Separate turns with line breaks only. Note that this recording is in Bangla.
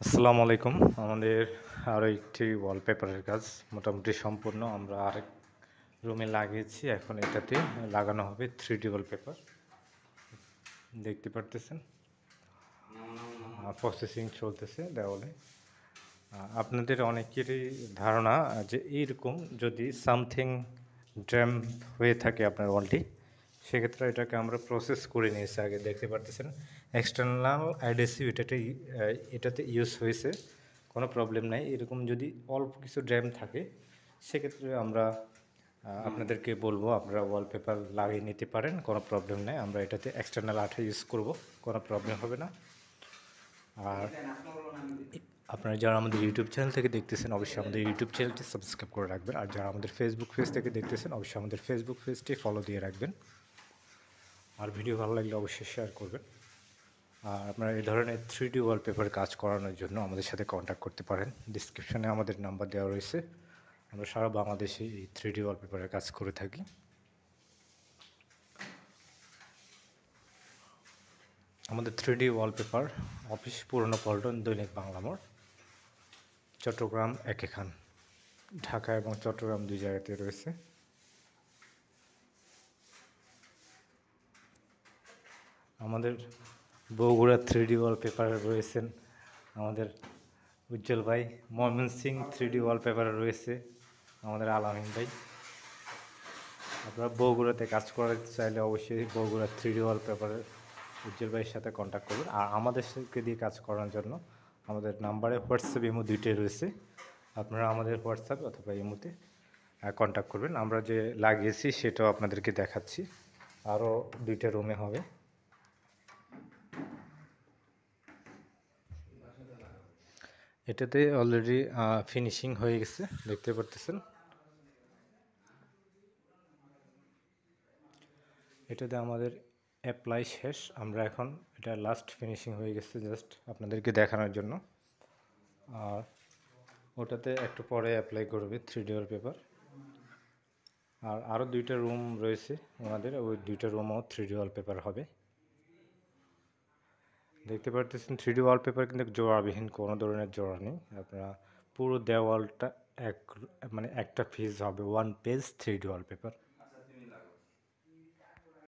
আসসালামু আলাইকুম। আমাদের আরও একটি ওয়ালপেপারের কাজ মোটামুটি সম্পূর্ণ। আমরা আরেক রুমে লাগিয়েছি, এখন এটাতে লাগানো হবে 3D ওয়ালপেপার। দেখতে পারতেছেন প্রসেসিং চলতেছে দেওয়ালে। আপনাদের অনেকেরই ধারণা যে এইরকম যদি সামথিং ড্যাম হয়ে থাকে আপনার ওয়ালটি, সেক্ষেত্রে এটাকে আমরা প্রসেস করে নিয়েছি। আগে দেখতে পারতেছেন এক্সটার্নাল অ্যাডহেসিভ এটাতে ইউজ হয়েছে, কোনো প্রবলেম নাই। এরকম যদি অল্প কিছু ড্যাম থাকে সেক্ষেত্রে আমরা আপনাদেরকে বলবো আপনারা ওয়ালপেপার লাগিয়ে নিতে পারেন, কোনো প্রবলেম নেই। আমরা এটাতে এক্সটার্নাল আঠা ইউজ করব, কোনো প্রবলেম হবে না। আর আপনারা যারা আমাদের ইউটিউব চ্যানেল থেকে দেখতেছেন অবশ্যই আমাদের ইউটিউব চ্যানেলটি সাবস্ক্রাইব করে রাখবেন, আর যারা আমাদের ফেসবুক পেজ থেকে দেখতেছেন অবশ্যই আমাদের ফেসবুক পেজটি ফলো দিয়ে রাখবেন। আর ভিডিও ভালো লাগলে অবশ্যই শেয়ার করবেন। আর আপনারা এই ধরনের 3D ওয়ালপেপার কাজ করানোর জন্য আমাদের সাথে কন্ট্যাক্ট করতে পারেন। ডিসক্রিপশনে আমাদের নাম্বার দেওয়া রয়েছে। আমরা সারা বাংলাদেশে এই 3D ওয়ালপেপারের কাজ করে থাকি। আমাদের 3D ওয়ালপেপার অফিস পুরনো পল্টন, দৈনিক বাংলা মোড়, চট্টগ্রাম একেখান। ঢাকা এবং চট্টগ্রাম দুই জায়গাতে রয়েছে। আমাদের বগুড়া 3D ওয়ালপেপারে রয়েছেন আমাদের উজ্জ্বল ভাই। ময়মনসিং 3D ওয়ালপেপারে রয়েছে আমাদের আলামিন ভাই। আপনারা বগুড়াতে কাজ করাতে চাইলে অবশ্যই বগুড়া 3D ওয়ালপেপারের উজ্জ্বল ভাইয়ের সাথে কন্ট্যাক্ট করবেন। আর আমাদের সাথে দিয়ে কাজ করানোর জন্য আমাদের নাম্বারে হোয়াটসঅ্যাপ ইমো দুইটাই রয়েছে। আপনারা আমাদের হোয়াটসঅ্যাপ অথবা ইমোতে কন্ট্যাক্ট করবেন। আমরা যে লাগিয়েছি সেটাও আপনাদেরকে দেখাচ্ছি। আরও দুইটা রুমে হবে। এটাতে অলরেডি ফিনিশিং হয়ে গেছে, দেখতে পারতেছেন। এটাতে আমাদের অ্যাপ্লাই শেষ। আমরা এখন এটা লাস্ট ফিনিশিং হয়ে গেছে, জাস্ট আপনাদেরকে দেখানোর জন্য। আর ওটাতে একটু পরে অ্যাপ্লাই করবে 3D ওয়ালপেপার। আর আরও দুইটা রুম রয়েছে ওনাদের, ওই দুইটা রুমও 3D ওয়ালপেপার হবে। দেখতে পারতেছেন 3D ওয়ালপেপার কিন্তু জোড়াবিহীন, কোনো ধরনের জোড়া নেই। আপনারা পুরো দেওয়ালটা একটা পেজ হবে, 1 পেজ 3D ওয়ালপেপার।